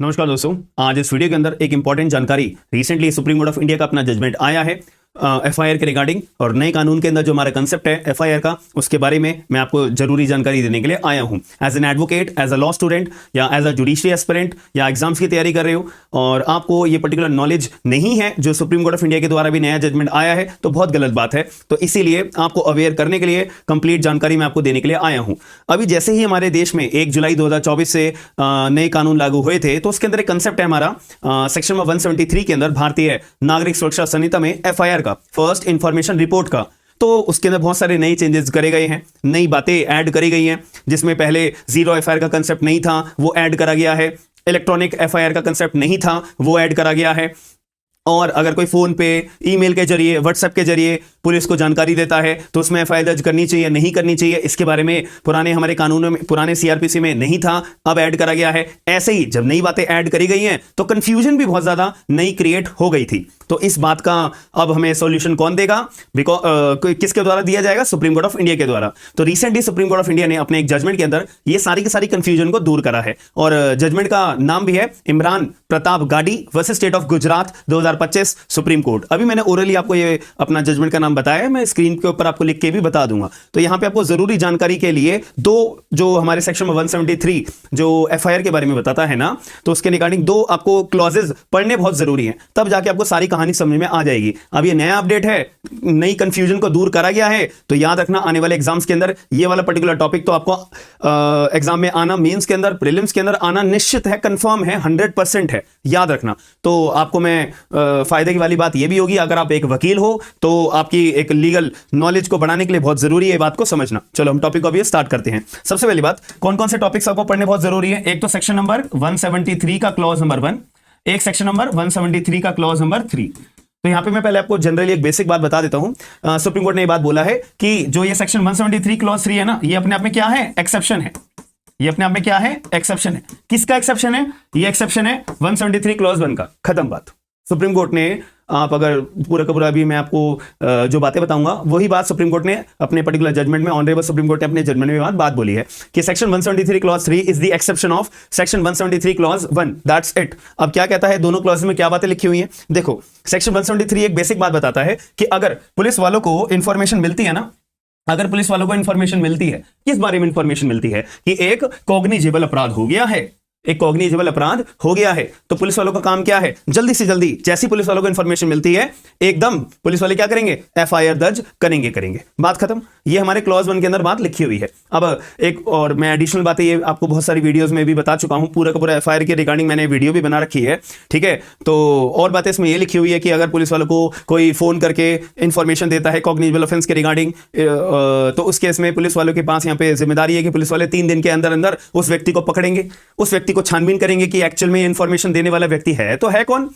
नमस्कार दोस्तों, आज इस वीडियो के अंदर एक इंपॉर्टेंट जानकारी recently supreme court of India का अपना जजमेंट आया है एफआईआर के रिगार्डिंग और नए कानून के अंदर जो हमारा कंसेप्ट है एफआईआर का, उसके बारे में मैं आपको जरूरी जानकारी देने के लिए आया हूं। As an advocate, as a law student या एज अ जुडिशरी एस्पिरेंट या एग्जाम्स की तैयारी कर रहे हो और आपको ये पर्टिकुलर नॉलेज नहीं है जो सुप्रीम कोर्ट ऑफ इंडिया के द्वारा भी नया जजमेंट आया है, तो बहुत गलत बात है। तो इसीलिए आपको अवेयर करने के लिए कंप्लीट जानकारी मैं आपको देने के लिए आया हूं। अभी जैसे ही हमारे देश में 1 जुलाई 2024 से नए कानून लागू हुए थे, तो उसके अंदर एक कंसेप्ट है हमारा सेक्शन 173 के अंदर भारतीय नागरिक सुरक्षा संहिता में एफआईआर का, फर्स्ट इंफॉर्मेशन रिपोर्ट का। तो उसके अंदर बहुत सारे नए चेंजेस करे गए हैं, नई बातें ऐड करी गई हैं, जिसमें पहले जीरो एफआईआर का कंसेप्ट नहीं था, वो ऐड करा गया है। इलेक्ट्रॉनिक एफआईआर का कंसेप्ट नहीं था, वो ऐड करा गया है। और अगर कोई फोन पे, ईमेल के जरिए, व्हाट्सएप के जरिए पुलिस को जानकारी देता है तो उसमें एफआईआर दर्ज करनी चाहिए, नहीं करनी चाहिए, इसके बारे में पुराने हमारे कानूनों में, पुराने सीआरपीसी में नहीं था, अब ऐड करा गया है। ऐसे ही जब नई बातें ऐड करी गई हैं तो कंफ्यूजन भी बहुत ज्यादा नई क्रिएट हो गई थी। तो इस बात का अब हमें सॉल्यूशन कौन देगा? किसके द्वारा दिया जाएगा? सुप्रीम कोर्ट ऑफ इंडिया के द्वारा। तो recently supreme court of India ने अपने एक जजमेंट के अंदर ये सारी की सारी कंफ्यूजन को दूर करा है और जजमेंट का नाम भी है इमरान प्रताप गाडी versus state of Gujarat 2025 supreme court. अभी मैंने ओरली आपको ये अपना जजमेंट का नाम बताया है, मैं स्क्रीन के ऊपर आपको लिख के भी बता दूंगा। तो यहां पे आपको जरूरी जानकारी के लिए दो जो हमारे सेक्शन 173 जो एफआईआर के बारे में बताता है ना, तो उसके रिगार्डिंग दो आपको क्लॉजेस पढ़ने बहुत जरूरी हैं, तब जाके आपको सारी कहानी समझ में आ जाएगी। अब ये नया अपडेट है, नई कंफ्यूजन को दूर करा गया है, तो याद रखना आने वाले एग्जाम्स के अंदर ये वाला पर्टिकुलर टॉपिक तो आपको एग्जाम में आना, मेंस के अंदर, प्रीलिम्स के अंदर आना निश्चित है, कंफर्म है, 100% है, याद रखना। तो आपको मैं फायदे की वाली बात यह भी होगी, अगर आप एक वकील हो तो आपकी एक लीगल नॉलेज को बढ़ाने के लिए बहुत जरूरी है बात को समझना। चलो हम टॉपिक को अभी स्टार्ट करते हैं। सबसे पहली बात, कौन कौन से टॉपिक्स आपको पढ़ने बहुत जरूरी है? एक तो सेक्शन नंबर 173 का क्लॉज नंबर 1, एक सेक्शन नंबर 173 का क्लॉज नंबर 3। तो यहां पे मैं पहले आपको जनरली एक बेसिक बात बता देता हूं। सुप्रीम कोर्ट ने ये बात बोला है कि जो ये सेक्शन 173 क्लॉज 3 है ना, ये अपने आप में क्या है? एक्सेप्शन है। ये अपने आप में क्या है? एक्सेप्शन है। किसका एक्सेप्शन है? ये एक्सेप्शन है 173 क्लॉज 1 का। खत्म बात। सुप्रीम कोर्ट ने, आप अगर पूरा का पूरा अभी मैं आपको जो बातें बताऊंगा वही बात सुप्रीम कोर्ट ने अपने पर्टिकुलर जजमेंट में, ऑनरेबल सुप्रीम कोर्ट ने अपने जजमेंट में बात बोली है कि section 173 clause 3 is the exception of section 173 clause 1, that's it. अब क्या कहता है, दोनों क्लॉज में क्या बातें लिखी हुई हैं? देखो, सेक्शन 173 एक बेसिक बात बताता है कि अगर पुलिस वालों को इंफॉर्मेशन मिलती है ना, अगर पुलिस वालों को इंफॉर्मेशन मिलती है, किस बारे में इंफॉर्मेशन मिलती है? कि एक कॉग्निजेबल अपराध हो गया है, एक कॉग्निजेबल अपराध हो गया है, तो पुलिस वालों का काम क्या है? जल्दी से जल्दी, जैसी पुलिस वालों को इंफॉर्मेशन मिलती है, एकदम पुलिस वाले क्या करेंगे? एफआईआर दर्ज करेंगे। बात खत्म। ये हमारे क्लॉज 1 के अंदर बात लिखी हुई है। अब एक और मैं एडिशनल बातें ये आपको बहुत सारी वीडियोस में भी बता चुका हूं, पूरा का पूरा एफआईआर के रिगार्डिंग मैंने वीडियो भी बना रखी है, ठीक है। तो और बातें इसमें ये लिखी हुई है कि अगर पुलिस वालों को कोई फोन करके इंफॉर्मेशन देता है कॉग्निजेबल ऑफेंस के रिगार्डिंग, तो उस केस में पुलिस वालों के पास यहाँ पे जिम्मेदारी है कि पुलिस वाले 3 दिन के अंदर अंदर उस व्यक्ति को पकड़ेंगे, उस व्यक्ति को छानबीन करेंगे कि एक्चुअल में इंफॉर्मेशन देने वाला व्यक्ति है तो है कौन।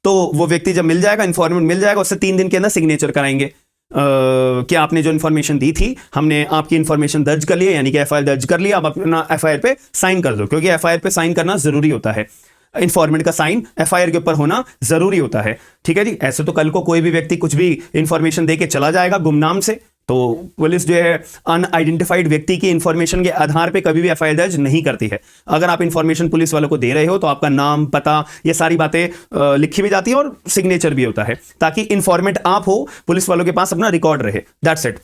तो वो व्यक्ति जब मिल जाएगा, इंफॉर्मेशन मिल जाएगा, उससे 3 दिन के अंदर सिग्नेचर कराएंगे कि आपने जो इंफॉर्मेशन दी थी, हमने आपकी इंफॉर्मेशन दर्ज कर लिया, यानी कि एफआईआर दर्ज कर लिया, आप अपना एफआईआर पे साइन कर दो, क्योंकि एफआईआर पे साइन करना जरूरी होता है। इंफॉर्मेंट का साइन एफआईआर के ऊपर होना जरूरी होता है, ठीक है जी। ऐसे तो कल को कोई भी व्यक्ति कुछ भी इंफॉर्मेशन देके चला जाएगा गुमनाम से, तो पुलिस जो है अनआइडेंटिफाइड व्यक्ति की इंफॉर्मेशन के आधार पे कभी भी एफआईआर दर्ज नहीं करती है। अगर आप इंफॉर्मेशन पुलिस वालों को दे रहे हो तो आपका नाम, पता, ये सारी बातें लिखी भी जाती है और सिग्नेचर भी होता है, ताकि इंफॉर्मेंट आप हो, पुलिस वालों के पास अपना रिकॉर्ड रहे, दैट्स इट।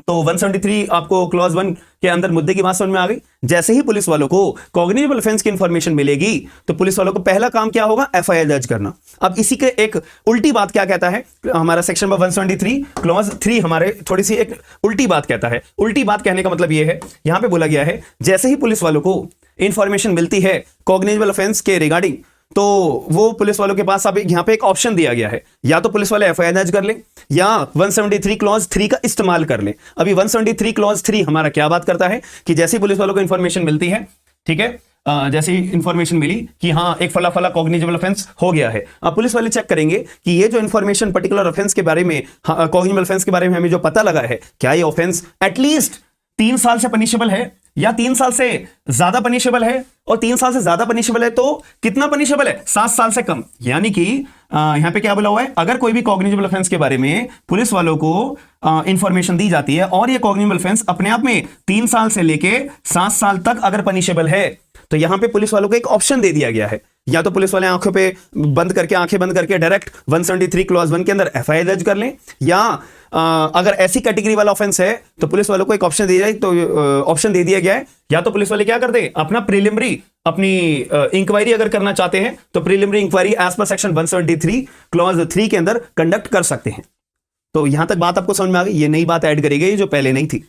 तो 173 आपको क्लॉज 1 के अंदर मुद्दे की बात समझ में आ गई। जैसे ही पुलिस वालों को कॉग्निजेबल ऑफेंस की इंफॉर्मेशन मिलेगी तो पुलिस वालों को पहला काम क्या होगा? एफआईआर दर्ज करना। अब इसी के एक उल्टी बात क्या कहता है हमारा सेक्शन 173 क्लॉज 3, हमारे थोड़ी सी एक उल्टी बात कहता है। उल्टी बात कहने का मतलब यह है, यहां पे बोला गया है जैसे ही पुलिस वालों को इंफॉर्मेशन मिलती है कॉग्निजेबल ऑफेंस के रिगार्डिंग, तो वो पुलिस वालों के पास अब यहां पे एक ऑप्शन दिया गया है, या तो पुलिस वाले एफआईआर दर्ज कर ले या 173 क्लॉज 3 का इस्तेमाल कर ले। अभी 173 क्लॉज 3 हमारा क्या बात करता है कि जैसे पुलिस वालों को इंफॉर्मेशन मिलती है, ठीक है, जैसे इंफॉर्मेशन मिली कि हाँ एक फला फला कॉग्निजेबल ऑफेंस हो गया है, अब पुलिस वाले चेक करेंगे कि ये जो इंफॉर्मेशन पर्टिकुलर ऑफेंस के बारे में, कॉग्निजेबल ऑफेंस के बारे में हमें जो पता लगा है, क्या ये ऑफेंस एटलीस्ट 3 साल से पनिशेबल है या 3 साल से ज्यादा पनिशेबल है, और 3 साल से ज्यादा पनिशेबल है तो कितना पनिशेबल है? 7 साल से कम। यानी कि यहां पे क्या बोला हुआ है, अगर कोई भी कॉग्निजेबल ऑफेंस के बारे में पुलिस वालों को इंफॉर्मेशन दी जाती है और ये कॉग्निजेबल ऑफेंस अपने आप में 3 साल से लेके 7 साल तक अगर पनिशेबल है, तो यहां पे पुलिस वालों को एक ऑप्शन दे दिया गया है या तो पुलिस वाले आंखें बंद करके डायरेक्ट 173 क्लॉज 1 के अंदर एफआईआर दर्ज कर लें, या अगर ऐसी कैटेगरी वाला ऑफेंस है तो पुलिस वालों को एक ऑप्शन दिया जाए, तो ऑप्शन दे दिया गया है, या तो पुलिस वाले क्या कर दे, अपना प्रीलिमिनरी अपनी इंक्वायरी अगर करना चाहते हैं तो preliminary inquiry as per section 173 clause 3 के अंदर कंडक्ट कर सकते हैं। तो यहां तक बात आपको समझ में आ गई, ये नई बात ऐड करी गई जो पहले नहीं थी।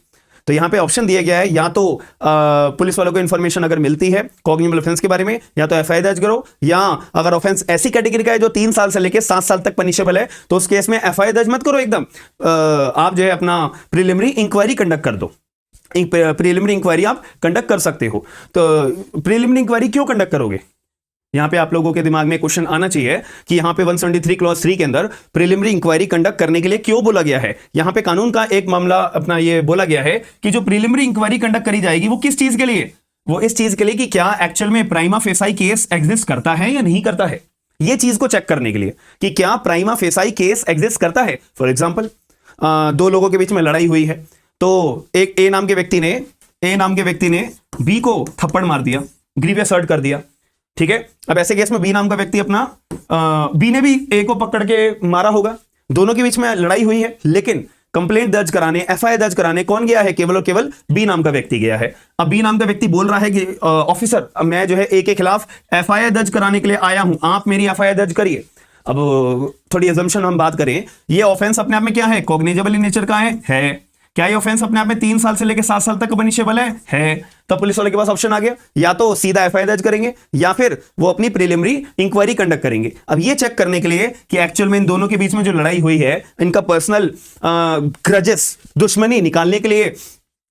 तो यहां पे ऑप्शन दिया गया है, या तो पुलिस वालों को इंफॉर्मेशन अगर मिलती है कॉग्निजेबल ऑफेंस के बारे में, या तो एफआईआर दर्ज करो, या अगर ऑफेंस ऐसी कैटेगरी का है जो 3 साल से लेकर 7 साल तक पनिशेबल है तो उस केस में एफआईआर दर्ज मत करो, एकदम आप जो है अपना प्रीलिमिनरी इंक्वायरी कंडक्ट कर दो। प्रीलिमिनरी इंक्वायरी आप कंडक्ट कर सकते हो। तो प्रीलिमिनरी इंक्वायरी क्यों कंडक्ट करोगे, यहां पे आप लोगों के दिमाग में क्वेश्चन आना चाहिए कि यहां पे 173 क्लॉज 3 के अंदर प्रीलिमिनरी इंक्वायरी कंडक्ट करने के लिए क्यों बोला गया है। यहां पे कानून का एक मामला अपना ये बोला गया है कि जो प्रीलिमिनरी इंक्वायरी कंडक्ट करी जाएगी वो किस चीज के लिए, वो इस चीज के लिए कि क्या एक्चुअल में प्राइमा फेसाई केस एग्जिस्ट करता है या नहीं करता है, ये चीज को चेक करने के लिए कि क्या प्राइमा फेसाई केस एग्जिस्ट करता है। फॉर एग्जाम्पल 2 लोगों के बीच में लड़ाई हुई है, तो एक ए नाम के व्यक्ति ने बी को थप्पड़ मार दिया, ग्रीवियस हर्ट कर दिया, ठीक है। अब ऐसे केस में बी नाम का व्यक्ति अपना बी ने भी ए को पकड़ के मारा होगा, दोनों के बीच में लड़ाई हुई है, लेकिन कंप्लेंट दर्ज कराने, एफआईआर दर्ज कराने कौन गया है, केवल और केवल बी नाम का व्यक्ति गया है। अब बी नाम का व्यक्ति बोल रहा है कि ऑफिसर मैं जो है ए के खिलाफ एफआईआर दर्ज कराने के लिए आया हूं, आप मेरी एफआईआर दर्ज करिए। अब थोड़ी अजम्पशन हम बात करें, ये ऑफेंस अपने आप में क्या है, कॉग्निजेबल इन नेचर का है। क्या ये ऑफेंस अपने आप में 3 साल से लेकर 7 साल तक पनिशेबल है। तो पुलिस वाले के पास ऑप्शन आ गया, या तो सीधा एफआईआर दर्ज करेंगे या फिर वो अपनी प्रीलिमिनरी इंक्वायरी कंडक्ट करेंगे। अब ये चेक करने के लिए कि एक्चुअल में इन दोनों के बीच में जो लड़ाई हुई है, इनका पर्सनल ग्रजेस, दुश्मनी निकालने के लिए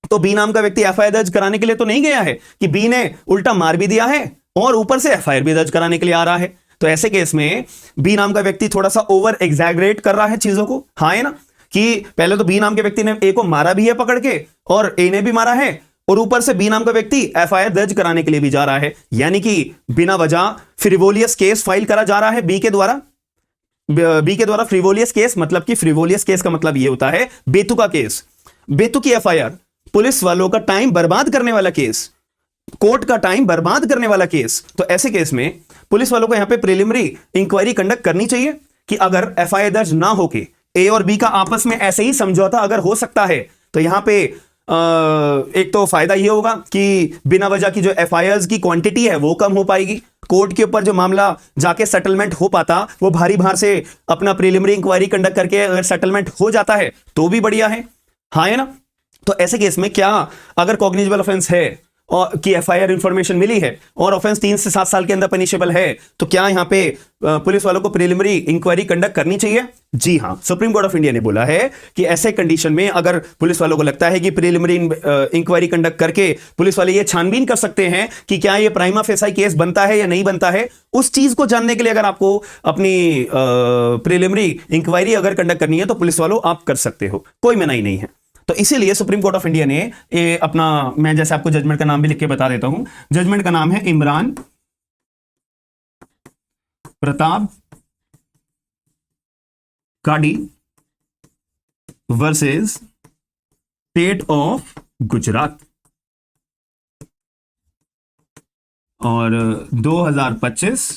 तो बी नाम का व्यक्ति एफआईआर दर्ज कराने के लिए तो नहीं गया है कि बी ने उल्टा मार भी दिया है और ऊपर से एफआईआर भी दर्ज कराने के लिए आ रहा है। तो ऐसे केस में बी नाम का व्यक्ति थोड़ा सा ओवर एग्जैगरेट कर रहा है चीजों को, हाँ है ना, कि पहले तो बी नाम के व्यक्ति ने ए को मारा भी है पकड़ के, और ए ने भी मारा है, और ऊपर से बी नाम का व्यक्ति एफआईआर दर्ज कराने के लिए भी जा रहा है, यानी कि बिना वजह फ्रिवोलियस केस फाइल करा जा रहा है बी के द्वारा फ्रिवोलियस केस, मतलब कि फ्रिवोलियस केस का मतलब यह होता है बेतुका केस, बेतुकी एफआईआर, पुलिस वालों का टाइम बर्बाद करने वाला केस, कोर्ट का टाइम बर्बाद करने वाला केस। तो ऐसे केस में पुलिस वालों को यहां पे प्रीलिमिनरी इंक्वायरी कंडक्ट करनी चाहिए कि अगर एफआईआर दर्ज ना होके ए और बी का आपस में ऐसे ही समझौता अगर हो सकता है तो यहां पे एक तो फायदा यह होगा कि बिना वजह की जो एफआईआर्स की क्वांटिटी है वो कम हो पाएगी, कोर्ट के ऊपर जो मामला जाके सेटलमेंट हो पाता वो भारी भार से अपना प्रीलिमिनरी इंक्वायरी कंडक्ट करके अगर सेटलमेंट हो जाता है तो भी बढ़िया है, हाँ है ना। तो ऐसे केस में क्या अगर कॉग्निजेबल ऑफेंस है और की एफआईआर इंफॉर्मेशन मिली है और ऑफेंस 3 से 7 साल के अंदर पनिशेबल है, तो क्या यहां पे पुलिस वालों को प्रीलिमिनरी इंक्वायरी कंडक्ट करनी चाहिए? जी हां, सुप्रीम कोर्ट ऑफ इंडिया ने बोला है कि ऐसे कंडीशन में अगर पुलिस वालों को लगता है कि प्रीलिमिनरी इंक्वायरी कंडक्ट करके पुलिस वाले ये छानबीन कर सकते हैं कि क्या ये प्राइमा फेसाई केस बनता है या नहीं बनता है, उस चीज को जानने के लिए अगर आपको अपनी प्रीलिमिनरी इंक्वायरी अगर कंडक्ट करनी है तो पुलिस वालों आप कर सकते हो, कोई मनाही नहीं है। तो इसीलिए सुप्रीम कोर्ट ऑफ इंडिया ने अपना, मैं जैसे आपको जजमेंट का नाम भी लिख के बता देता हूं, जजमेंट का नाम है इमरान प्रताप काडी वर्सेस स्टेट ऑफ गुजरात, और 2025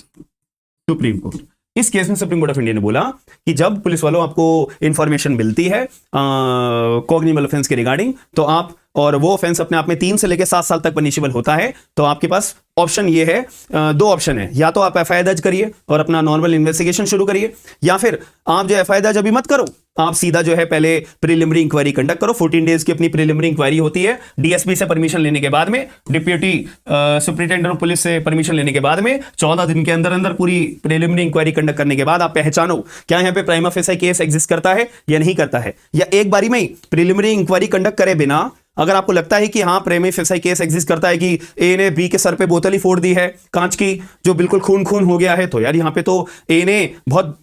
सुप्रीम कोर्ट। इस केस में सुप्रीम कोर्ट ऑफ इंडिया ने बोला कि जब पुलिस वालों आपको इंफॉर्मेशन मिलती है कॉग्निजेबल ऑफेंस के रिगार्डिंग, तो आप, और वो ऑफेंस अपने आप में 3 से लेकर 7 साल तक पनिशेबल होता है, तो आपके पास ऑप्शन ये है, 2 ऑप्शन है, या तो आप एफआईआर दर्ज करिए और अपना नॉर्मल इन्वेस्टिगेशन शुरू करिए, या फिर आप जो एफआईआर दर्ज अभी मत करो, आप सीधा जो है पहले प्रीलिमिनरी इंक्वायरी कंडक्ट करो। 14 डेज की अपनी प्रीलिमिनरी इंक्वायरी होती है, डीएसपी से परमिशन लेने के बाद में, डिप्यूटी सुपरिटेंडेंट ऑफ पुलिस से परमिशन लेने के बाद में 14 दिन के अंदर अंदर पूरी प्रीलिमिनरी इंक्वायरी कंडक्ट करने के बाद आप पहचानो क्या यहाँ पे प्राइमा फेसाई केस एग्जिस्ट करता है या नहीं करता है, या एक बारी में ही प्रीलिमिनरी इंक्वायरी कंडक्ट करे बिना अगर आपको लगता है कि हाँ प्राइमा फेसाई केस एग्जिस्ट करता है कि ए ने बी के सर पे बोतल ही फोड़ दी है कांच की, जो बिल्कुल खून खून हो गया है, तो यार यहाँ पे तो ए ने बहुत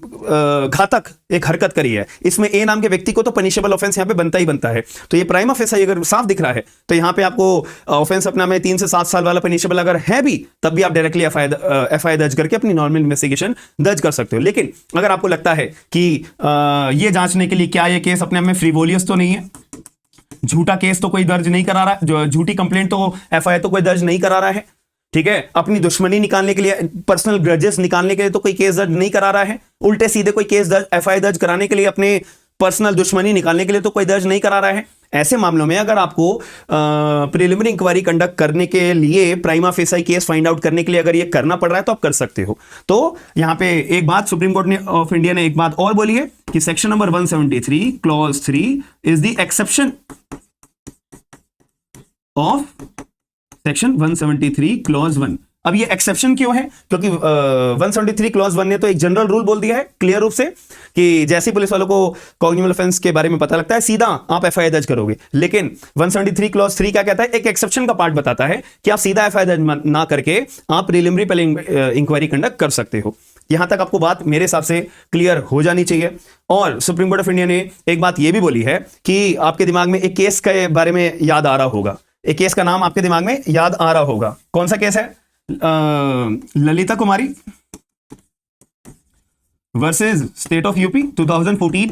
घातक एक हरकत करी है, इसमें ए नाम के व्यक्ति को तो पनिशेबल ऑफेंस यहाँ पे बनता ही बनता है। तो ये प्राइमा फेसाई अगर साफ दिख रहा है तो यहाँ पे आपको ऑफेंस अपना में 3 से 7 साल वाला पनिशेबल अगर है भी, तब भी आप डायरेक्टली एफआईआर दर्ज करके अपनी नॉर्मल इन्वेस्टिगेशन दर्ज कर सकते हो। लेकिन अगर आपको लगता है कि ये जांचने के लिए क्या ये केस अपने में फ्रीवोलियस तो नहीं है, झूठा केस तो कोई दर्ज नहीं करा रहा है, जो झूठी कंप्लेंट तो एफआईआर तो कोई दर्ज नहीं करा रहा है, ठीक है, अपनी दुश्मनी निकालने के लिए, पर्सनल ग्रजेस निकालने के लिए तो कोई केस दर्ज नहीं करा रहा है, उल्टे सीधे कोई केस दर्ज एफआईआर दर्ज कराने के लिए, अपने पर्सनल दुश्मनी निकालने के लिए तो कोई दर्ज नहीं करा रहा है। ऐसे मामलों में अगर आपको प्रिलिमिनरी इंक्वायरी कंडक्ट करने के लिए, prima facie case find out करने के लिए अगर ये करना पड़ रहा है तो आप कर सकते हो। तो यहां पे एक बात सुप्रीम कोर्ट ने ऑफ इंडिया ने एक बात और बोली है कि section number 173 clause 3 is the exception of section 173 clause 1। अब ये एक्सेप्शन क्यों है? क्योंकि 173 क्लॉज 1 ने तो एक जनरल रूल बोल दिया है क्लियर रूप से कि जैसे पुलिस वालों को कॉग्निबल ऑफेंस के बारे में पता लगता है सीधा आप एफआईआर दर्ज करोगे। लेकिन 173 क्लॉज 3 क्या कहता है? एक एक्सेप्शन का पार्ट बताता है कि आप सीधा एफआईआर दर्ज ना करके आप प्रीलिमिनरी पहले इंक्वायरी कंडक्ट कर सकते हो। यहां तक आपको बात मेरे हिसाब से क्लियर हो जानी चाहिए। और सुप्रीम कोर्ट ऑफ इंडिया ने एक बात यह भी बोली है कि आपके दिमाग में एक केस के बारे में याद आ रहा होगा, एक केस का नाम आपके दिमाग में याद आ रहा होगा। कौन सा केस है? Lalita Kumari versus state of UP 2014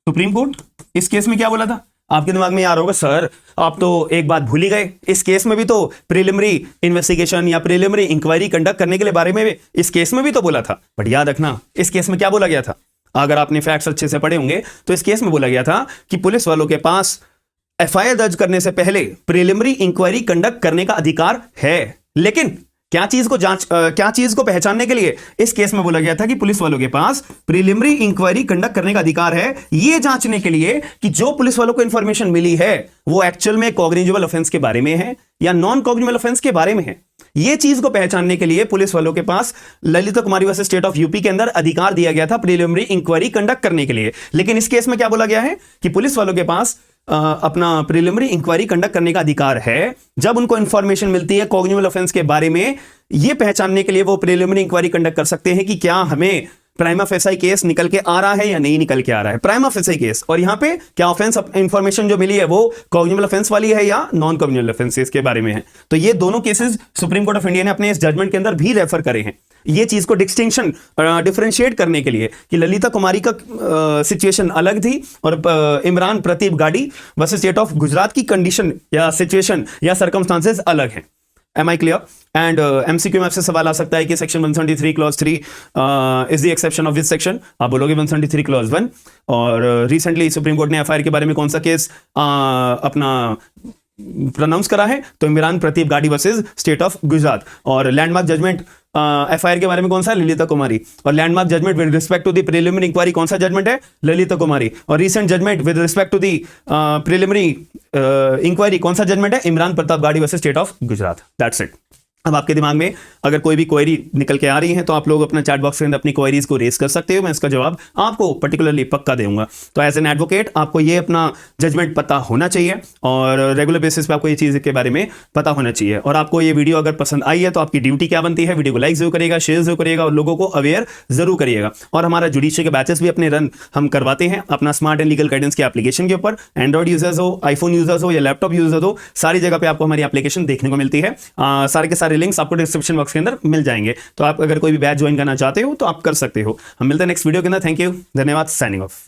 supreme court. इस केस में क्या बोला था? आपके दिमाग में याद होगा, सर आप तो एक बात भूल ही गए, इस केस में भी तो प्रीलिमिनरी इन्वेस्टिगेशन या प्रीलिमिनरी इंक्वायरी कंडक्ट करने के लिए बारे में इस केस में भी तो बोला था। बट याद रखना इस केस में क्या बोला गया था, अगर आपने फैक्ट्स अच्छे से पढ़े होंगे तो इस केस में बोला गया था कि पुलिस वालों के पास एफआईआर दर्ज करने से पहले प्रीलिमिनरी इंक्वायरी कंडक्ट करने का अधिकार है। लेकिन क्या चीज को पहचानने के लिए इस केस में बोला गया था कि पुलिस वालों के पास प्रीलिमिनरी इंक्वायरी कंडक्ट करने का अधिकार है, यह जांचने के लिए कि जो पुलिस वालों को इंफॉर्मेशन मिली है वो एक्चुअल में कॉग्निजेबल ऑफेंस के बारे में है या नॉन कॉग्निजेबल ऑफेंस के बारे में है। यह चीज को पहचानने के लिए पुलिस वालों के पास Lalita Kumari versus state of UP के अंदर अधिकार दिया गया था प्रीलिमिनरी इंक्वायरी कंडक्ट करने के लिए। लेकिन इस केस में क्या बोला गया है कि पुलिस वालों के पास अपना प्रीलिमिनरी इंक्वायरी कंडक्ट करने का अधिकार है जब उनको इंफॉर्मेशन मिलती है कॉग्निजेबल ऑफेंस के बारे में। यह पहचानने के लिए वो प्रीलिमिनरी इंक्वायरी कंडक्ट कर सकते हैं कि क्या हमें प्राइमा फेसाई केस निकल के आ रहा है या नहीं निकल के आ रहा है, प्राइमा फेसाई केस। और यहां पे क्या ऑफेंस इंफॉर्मेशन जो मिली है वो कॉग्निजेबल ऑफेंस वाली है या नॉन कॉग्निजेबल ऑफेंसेस के बारे में है। तो ये दोनों cases supreme court of India ने अपने इस जजमेंट के अंदर भी रेफर करे हैं, ये चीज को डिफरेंशिएट करने के लिए कि ललिता कुमारी का सिचुएशन अलग थी और इमरान प्रतीप गाड़ी वर्सेस स्टेट ऑफ गुजरात की कंडीशन या सिचुएशन या सर्कमस्टांसेस अलग हैं। Am I clear? And MCQ में आपसे सवाल आ सकता है कि section 173 clause 3 is the exception of this section. आप बोलोगे 173 क्लॉज 1। और रिसेंटली सुप्रीम कोर्ट ने एफआईआर के बारे में कौन सा केस अपना प्रोनाउंस करा है? तो इमरान प्रतीप गाड़ी वर्सेस स्टेट ऑफ गुजरात। और लैंडमार्क जजमेंट एफआईआर के बारे में कौन सा है? ललिता कुमारी। और landmark judgment with respect to the preliminary inquiry कौन सा जजमेंट है? ललिता कुमारी। और recent judgment with respect to the preliminary inquiry कौन सा जजमेंट है? Imran Pratap Gadhi versus state of Gujarat. That's it. अब आपके दिमाग में अगर कोई भी क्वेरी निकल के आ रही है तो आप लोग अपना चैट बॉक्स के अंदर अपनी क्वेरीज को रेस कर सकते हो, मैं इसका जवाब आपको पर्टिकुलरली पक्का दूंगा। तो एज एन एडवोकेट आपको ये अपना जजमेंट पता होना चाहिए और रेगुलर बेसिस पे आपको ये चीज़ के बारे में पता होना चाहिए। और आपको ये वीडियो अगर पसंद आई है तो आपकी ड्यूटी क्या बनती है? वीडियो को लाइक जरूर करिएगा, शेयर जरूर करिएगा और लोगों को अवेयर जरूर करिएगा। और हमारा जुडिशरी के बैचेस भी अपने रन हम करवाते हैं अपना स्मार्ट एंड लीगल गाइडेंस के एप्लीकेशन के ऊपर। एंड्रॉइड यूजर्स हो, आईफोन यूजर्स हो या लैपटॉप यूजर्स हो, सारी जगह पे आपको हमारी एप्लीकेशन देखने को मिलती है। सारे के सारे लिंक्स आपको डिस्क्रिप्शन बॉक्स के अंदर मिल जाएंगे। तो आप अगर कोई भी बैच ज्वाइन करना चाहते हो तो आप कर सकते हो। हम मिलते हैं नेक्स्ट वीडियो के अंदर। थैंक यू, धन्यवाद, साइनिंग ऑफ।